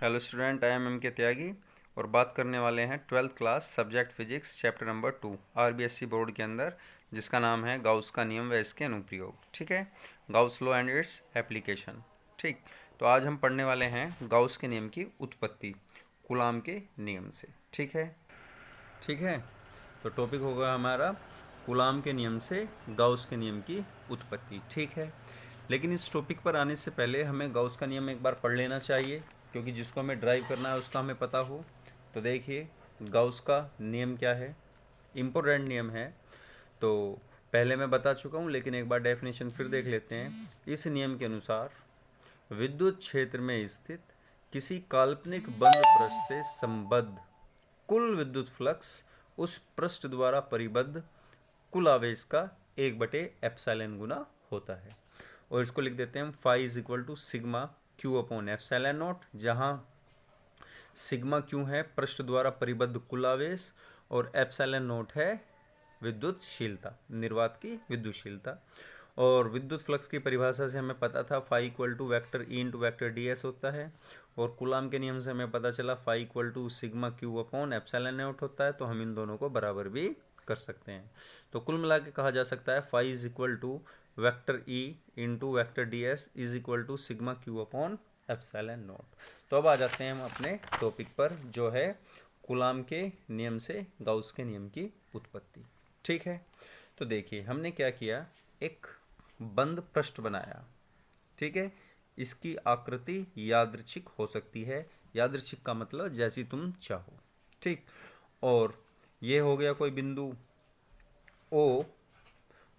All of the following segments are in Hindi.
Hello student, I am M K Tyagi और बात करने वाले हैं 12th class subject physics chapter number 2 RBSC board के अंदर, जिसका नाम है गाउस का नियम व इसके अनुप्रयोग। ठीक है, Gauss law and its application. ठीक, तो आज हम पढ़ने वाले हैं गाउस के नियम की उत्पत्ति कूलाम के नियम से। ठीक है, ठीक है, तो टॉपिक होगा हमारा कूलाम के नियम से गाउस के नियम की उत्पत्ति। ठीक है, लेकिन इस टॉपिक पर आने से पहले हमें गाउस का नियम एक बार पढ़ लेना चाहिए, क्योंकि जिसको हमें ड्राइव करना है उसका हमें पता हो। तो देखिए, गाउस का नियम क्या है, इम्पोर्टेंट नियम है। तो पहले मैं बता चुका हूँ, लेकिन एक बार डेफिनेशन फिर देख लेते हैं। इस नियम के अनुसार विद्युत क्षेत्र में स्थित किसी काल्पनिक बंद पृष्ठ से संबद्ध कुल विद्युत फ्लक्स उस पृष्ठ द्वारा परिबद्ध कुल आवेश का 1/एप्सिलॉन गुना होता है। और इसको लिख देते हैं हम phi is equal to sigma Q upon epsilon not, जहाँ सिग्मा क्यू है पृष्ठ द्वारा परिबद्ध कुल आवेश और एप्सिलॉन नॉट है विद्युतशीलता, निर्वात की विद्युतशीलता। और विद्युत फ्लक्स की परिभाषा से हमें पता था phi equal to vector E into vector D S होता है, और कूलाम के नियम से हमें पता चला phi equal to sigma Q upon epsilon not होता है। तो हम इन दोनों को बराबर भी कर सकते हैं। तो कुल मिला के कहा जा सकता है phi is equal to vector E into vector D S is equal to sigma Q upon epsilon not. तो अब आ जाते हैं हम अपने टॉपिक पर, जो है कूलाम के नियम से गाउस के नियम की उत्पत्ति। ठीक है, तो देखिए हमने क्या किया, एक बंद पृष्ठ बनाया। ठीक है, इसकी आकृति यादृच्छिक हो सकती है, यादृच्छिक का मतलब जैसी तुम चाहो। ठीक, और ये हो गया कोई बिंदु ओ,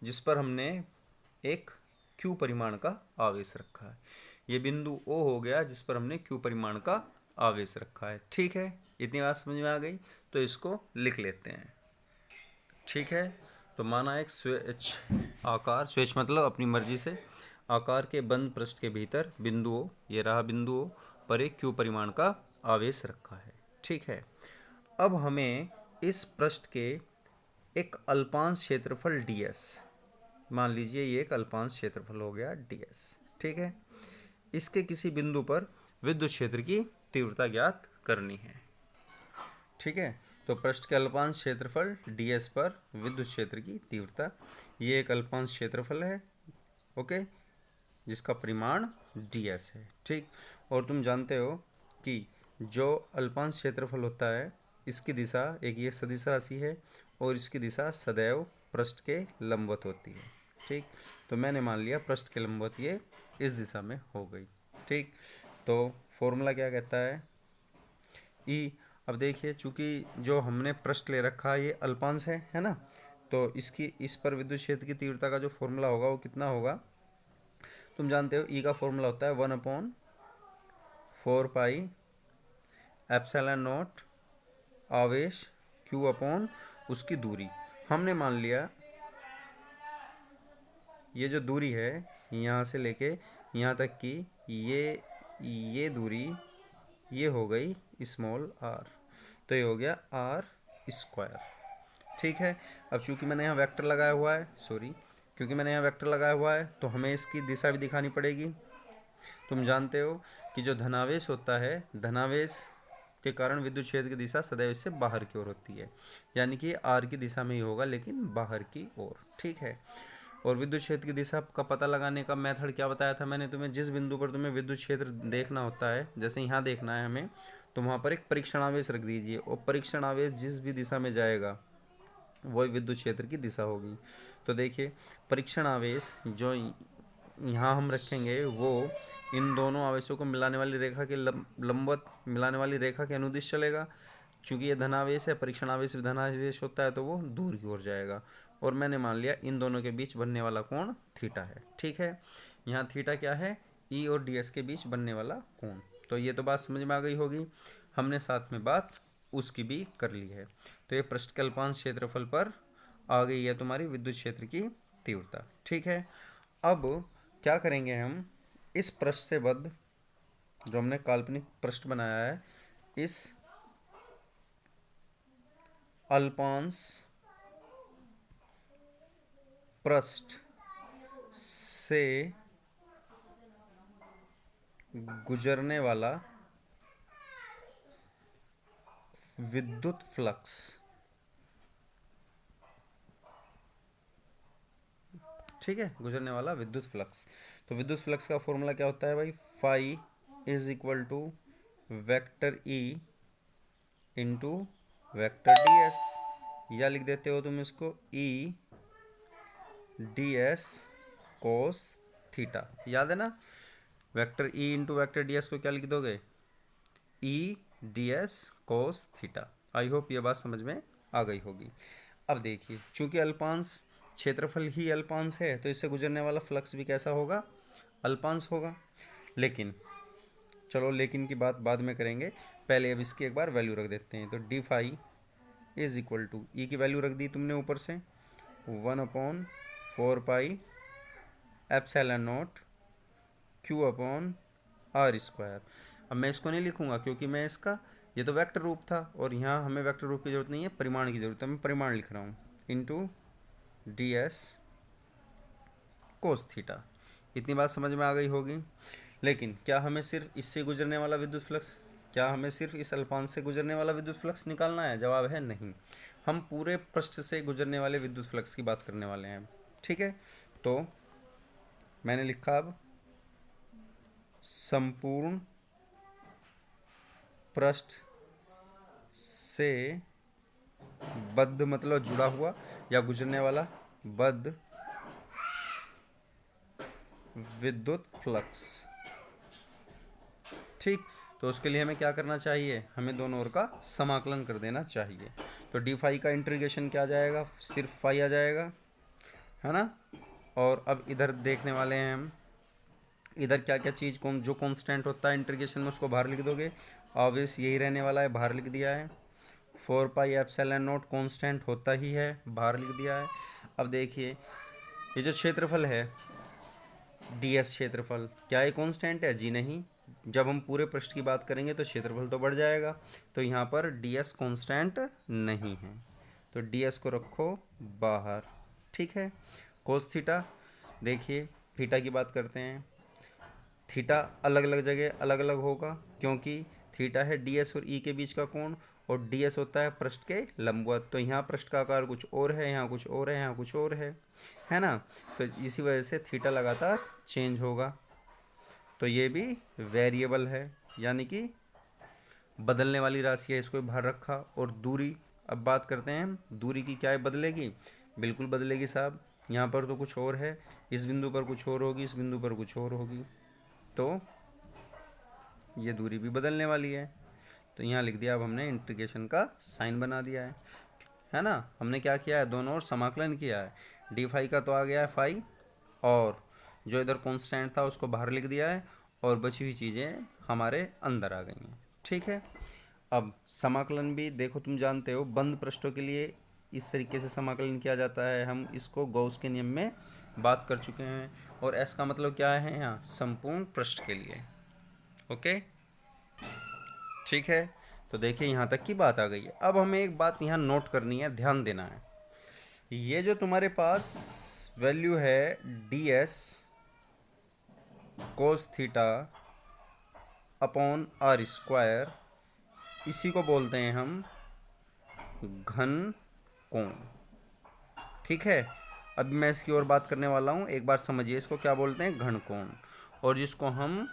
जिस पर हमने एक q परिमाण का आवेश रखा है। ये बिंदु O हो गया जिस पर हमने q परिमाण का आवेश रखा है। ठीक है, इतनी बात समझ में आ गई, तो इसको लिख लेते हैं। ठीक है, तो माना एक स्वेच्छ आकार, स्वेच्छ मतलब अपनी मर्जी से आकार के बंद पृष्ठ के भीतर बिंदु O, ये रहा बिंदु O, पर एक q परिमाण का आवेश रखा है। ठीक है, अब हमें इस पृष्ठ के एक अल्पांश क्षेत्रफल ds, मान लीजिए ये एक अल्पांश क्षेत्रफल हो गया ds। ठीक है, इसके किसी बिंदु पर विद्युत क्षेत्र की तीव्रता ज्ञात करनी है। ठीक है, तो पृष्ठ के अल्पांश क्षेत्रफल ds पर विद्युत क्षेत्र की तीव्रता, ये एक अल्पांश क्षेत्रफल है, ओके, जिसका परिमाण ds है। ठीक, और तुम जानते हो कि जो अल्पांश क्षेत्रफल होता है इसकी दिशा एक ये सदिश राशि है, और इसकी दिशा सदैव पृष्ठ के लंबवत होती है। ठीक, तो मैंने मान लिया पृष्ठ के लंबवत ये इस दिशा में हो गई। ठीक, तो फॉर्मूला क्या कहता है, ई। अब देखिए, चूंकि जो हमने पृष्ठ ले रखा है ये अल्पांश है ना, तो इसकी इस पर विद्युत क्षेत्र की तीव्रता का जो फॉर्मूला होगा वो कितना होगा, तुम जानते हो ई का फॉर्मूला होता है 1/4 पाई एप्सिलॉन नॉट आवेश q अपॉन उसकी दूरी। हमने मान लिया ये जो दूरी है यहाँ से लेके यहाँ तक की ये दूरी ये हो गई स्मॉल r, तो ये हो गया r स्क्वायर। ठीक है, अब चूंकि मैंने यहाँ वेक्टर लगाया हुआ है, क्योंकि मैंने यहाँ वेक्टर लगाया हुआ है तो हमें इसकी दिशा भी दिखानी पड़ेगी। तुम जानते हो कि जो धनावेश होता है, धनावेश के कारण विद्युत क्षेत्र की दिशा सदैव इससे बाहर की ओर होती है, यानी कि आर की दिशा में ही होगा लेकिन बाहर की ओर। ठीक है, और विद्युत क्षेत्र की दिशा का पता लगाने का मेथड क्या बताया था मैंने तुम्हें, जिस बिंदु पर तुम्हें विद्युत क्षेत्र देखना होता है, जैसे यहाँ देखना है हमें, तो वहाँ पर एक परीक्षण आवेश रख दीजिए, और परीक्षण आवेश जिस भी दिशा में जाएगा वही विद्युत क्षेत्र की दिशा होगी। तो देखिए, परीक्षण आवेश जो यहाँ हम रखेंगे वो इन दोनों आवेशों को मिलाने वाली रेखा के लंबवत मिलाने वाली रेखा के अनुदिश चलेगा। चूंकि ये धनावेश है, परीक्षण आवेश भी धनावेश होता है, तो वो दूर की ओर जाएगा। और मैंने मान लिया इन दोनों के बीच बनने वाला कोण थीटा है। ठीक है, यहाँ थीटा क्या है, ई और डी एस के बीच बनने वाला कोण। तो ये तो बात समझ में आ गई होगी, हमने साथ में बात उसकी भी कर ली है। तो ये पृष्ठ के अल्पांश क्षेत्रफल पर आ गई है तुम्हारी विद्युत क्षेत्र की तीव्रता। ठीक है, अब क्या करेंगे हम, इस पृष्ठ से बद्ध जो हमने काल्पनिक पृष्ठ बनाया है, इस अल्पांश पृष्ठ से गुजरने वाला विद्युत फ्लक्स, ठीक है, गुजरने वाला विद्युत फ्लक्स। तो विद्युत फ्लक्स का फॉर्मूला क्या होता है भाई, phi is equal to vector E into vector D S, या लिख देते हो तुम इसको E D S cos theta, याद है ना। Vector E into vector D S को क्या लिख दोगे, E D S cos theta. I hope ये बात समझ में आ गई होगी। अब देखिए, चूंकि अल्पांश क्षेत्रफल ही अल्पांश है तो इससे गुजरने वाला फ्लक्स भी कैसा होगा, अल्पांश होगा। लेकिन चलो लेकिन की बात बाद में करेंगे, पहले अब इसकी एक बार वैल्यू रख देते हैं। तो D phi is equal to, E की वैल्यू रख दी तुमने ऊपर से 1/4 epsilon naught Q upon R square. अब मैं इसको नहीं लिखूंगा क्योंकि मैं इसका, ये तो वेक्टर रूप था और यहाँ हमें वेक्टर रूप की जरूरत नहीं है, परिमाण की जरूरत है, मैं परिमाण लिख रहा हूँ, into D S cos theta. इतनी बात समझ में आ गई होगी। लेकिन क्या हमें सिर्फ इससे गुजरने वाला विद्युत फ्लक्स, क्या हमें सिर्फ इस अल्पांश से गुजरने वाला विद्युत फ्लक्स निकालना है, जवाब है नहीं। हम पूरे पृष्ठ से गुजरने वाले विद्युत फ्लक्स की बात करने वाले हैं, ठीक है। तो मैंने लिखा अब संपूर्ण पृष्ठ से बद्ध मतलब जुड़ा हुआ या गुजरने वाला बद्ध विद्युत फ्लक्स, ठीक। तो उसके लिए हमें क्या करना चाहिए, हमें दोनों ओर का समाकलन कर देना चाहिए। तो डी फाई का इंटीग्रेशन क्या आ जाएगा, सिर्फ फाई आ जाएगा, है ना। और अब इधर देखने वाले हैं हम, इधर क्या क्या चीज़ जो कांस्टेंट होता है इंटीग्रेशन में उसको बाहर लिख दोगे, ऑब्वियस यही रहने वाला है, बाहर लिख दिया है। 4 एप्सिलॉन नॉट कांस्टेंट होता ही है, बाहर लिख दिया है। अब देखिए ये जो क्षेत्रफल है डी एस क्षेत्रफल, क्या ये कांस्टेंट है, जी नहीं। जब हम पूरे पृष्ठ की बात करेंगे तो क्षेत्रफल तो बढ़ जाएगा, तो यहाँ पर डी एस कांस्टेंट नहीं है, तो डी एस को रखो बाहर, ठीक है। कोस थीटा, देखिए थीटा की बात करते हैं, थीटा अलग अलग जगह अलग अलग होगा क्योंकि थीटा है डी एस और ई के बीच का कोण, और डी एस होता है पृष्ठ के लंबवत। तो यहाँ पृष्ठ का आकार कुछ और है, यहाँ कुछ और है, यहाँ कुछ और है ना। तो इसी वजह से थीटा लगातार चेंज होगा। तो ये भी वेरिएबल है, यानी कि बदलने वाली राशि है, इसको बाहर रखा। और दूरी, अब बात करते हैं दूरी की, क्या है बदलेगी, बिल्कुल बदलेगी साहब। यहाँ पर तो कुछ और है, इस बिंदु पर कुछ और होगी, इस बिंदु पर कुछ और होगी, तो ये दूरी भी बदलने वाली है। तो यहाँ लिख दिया, अब हमने इंटीग्रेशन का साइन बना दिया है ना। हमने क्या किया है, दोनों ओर समाकलन किया है। डी फाई का तो आ गया है फाई, और जो इधर कांस्टेंट था उसको बाहर लिख दिया है, और बची हुई चीज़ें हमारे अंदर आ गई हैं, ठीक है। अब समाकलन भी देखो, तुम जानते हो बंद पृष्ठों के लिए इस तरीके से समाकलन किया जाता है, हम इसको गॉस के नियम में बात कर चुके हैं। और एस का मतलब क्या है यहाँ, संपूर्ण पृष्ठ के लिए, ओके, ठीक है। तो देखिए यहाँ तक की बात आ गई है। अब हमें एक बात यहाँ नोट करनी है, ध्यान देना है। ये जो तुम्हारे पास वैल्यू है D S cos theta upon R square, इसी को बोलते हैं हम घन कोण, ठीक है। अब मैं इसकी और बात करने वाला हूँ, एक बार समझिए इसको क्या बोलते हैं, घन कोण, और जिसको हम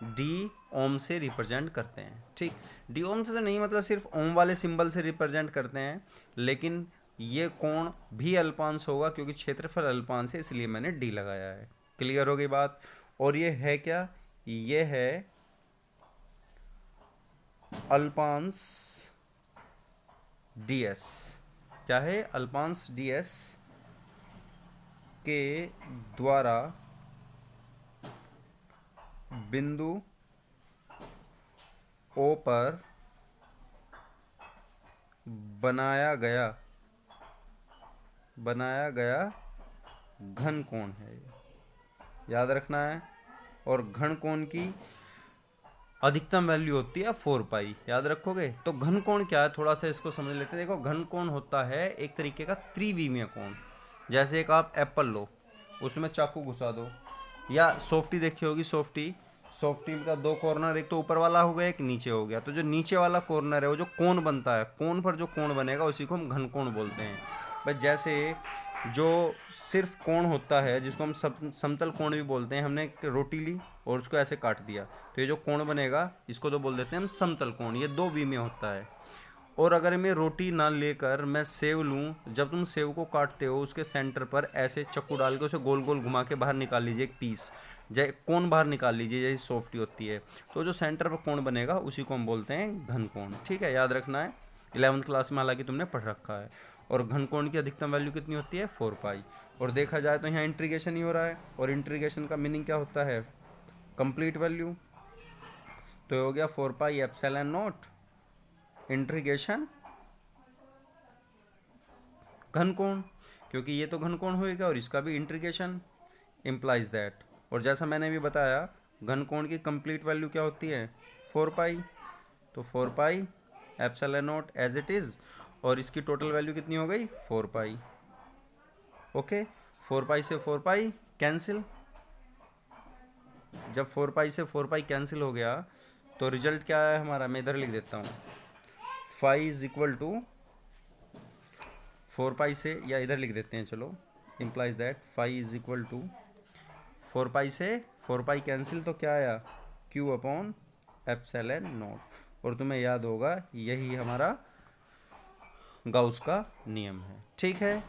डी ओम से रिप्रेजेंट करते हैं, ठीक। डी ओम से तो नहीं, मतलब सिर्फ ओम वाले सिंबल से रिप्रेजेंट करते हैं, लेकिन ये कोण भी अल्पांश होगा क्योंकि क्षेत्रफल अल्पांश है, इसलिए मैंने डी लगाया है। क्लियर हो गई बात। और ये है क्या, ये है अल्पांश डी एस, क्या है, अल्पांश डी एस के द्वारा बिंदु ओ पर बनाया गया घन कोण है, याद रखना है। और घन कोण की अधिकतम वैल्यू होती है 4 पाई, याद रखोगे। तो घन कोण क्या है, थोड़ा सा इसको समझ लेते हैं। देखो घन कोण होता है एक तरीके का त्रिविमीय कोण। जैसे एक आप एप्पल लो, उसमें चाकू घुसा दो, या सॉफ्टी देखी होगी, सॉफ्ट टिप का दो कॉर्नर, एक तो ऊपर वाला हो गया, एक नीचे हो गया। तो जो नीचे वाला कॉर्नर है वो जो कोण बनता है, कोण पर जो कोण बनेगा उसी को हम घन कोण बोलते हैं। बस जैसे जो सिर्फ कोण होता है जिसको हम समतल कोण भी बोलते हैं, हमने एक रोटी ली और उसको ऐसे काट दिया तो ये जो कोण बनेगा इसको तो बोल देते हैं हम समतल कोण। ये दो वी में होता है। और अगर मैं रोटी ना लेकर मैं सेव लूँ, जब तुम सेव को काटते हो उसके सेंटर पर ऐसे चाकू डाल के उसे गोल गोल घुमा के बाहर निकाल लीजिए एक पीस, जैसे कोण बाहर निकाल लीजिए, जैसे सॉफ्टी होती है, तो जो सेंटर पर कोण बनेगा उसी को हम बोलते हैं घन कोण। ठीक है, याद रखना है। 11th क्लास में हालांकि तुमने पढ़ रखा है। और घन कोण की अधिकतम वैल्यू कितनी होती है? 4 पाई। और देखा जाए तो यहाँ इंट्रीगेशन ही हो रहा है, और इंट्रीगेशन का मीनिंग क्या होता है? Complete value. तो ये हो गया 4 पाई एप्सिलॉन नॉट इंट्रीगेशन घन कोण, क्योंकि ये तो घन कोण होएगा और इसका भी इंट्रीगेशन इम्प्लाइज दैट। और जैसा मैंने भी बताया घन कोण की कंप्लीट वैल्यू क्या होती है? 4 पाई। तो 4 pi epsilon not as it is, और इसकी टोटल वैल्यू कितनी हो गई? 4 पाई। ओके, 4 पाई से 4 पाई कैंसिल। जब 4 पाई से 4 पाई कैंसिल हो गया तो रिजल्ट क्या है हमारा? मैं इधर लिख देता हूँ, phi is equal to 4 pi से, या इधर लिख देते हैं चलो, implies that phi is equal to 4 pi से 4 पाई कैंसिल तो क्या आया? Q upon epsilon not. और तुम्हें याद होगा यही हमारा गाउस का नियम है। ठीक है,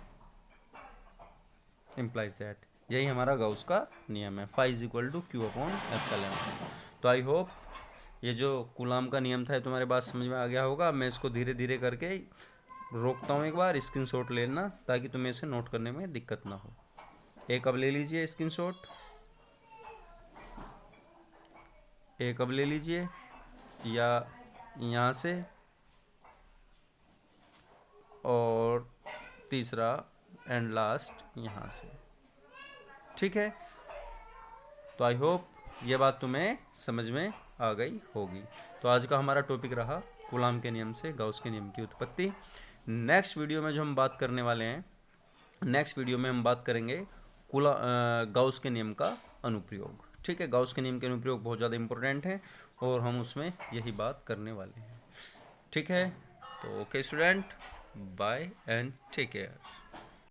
इम्प्लाइज दैट यही हमारा गाउस का नियम है, phi is equal to Q upon epsilon. तो आई होप ये जो कूलाम का नियम था ये तुम्हारे बात समझ में आ गया होगा। मैं इसको धीरे धीरे करके रोकता हूँ, एक बार स्क्रीनशॉट ले लेना ताकि तुम्हें इसे नोट करने में दिक्कत ना हो। एक अब ले लीजिए स्क्रीनशॉट, एक अब ले लीजिए, या यहाँ से, और तीसरा एंड लास्ट यहाँ से। ठीक है, तो आई होप ये बात तुम्हें समझ में आ गई होगी। तो आज का हमारा टॉपिक रहा कूलाम के नियम से गाउस के नियम की उत्पत्ति। नेक्स्ट वीडियो में जो हम बात करने वाले हैं, नेक्स्ट वीडियो में हम बात करेंगे गाउस के नियम का अनुप्रयोग। ठीक है, गाउस के नियम के अनुप्रयोग बहुत ज़्यादा इंपॉर्टेंट है और हम उसमें यही बात करने वाले हैं। ठीक है, तो okay student, bye and take care.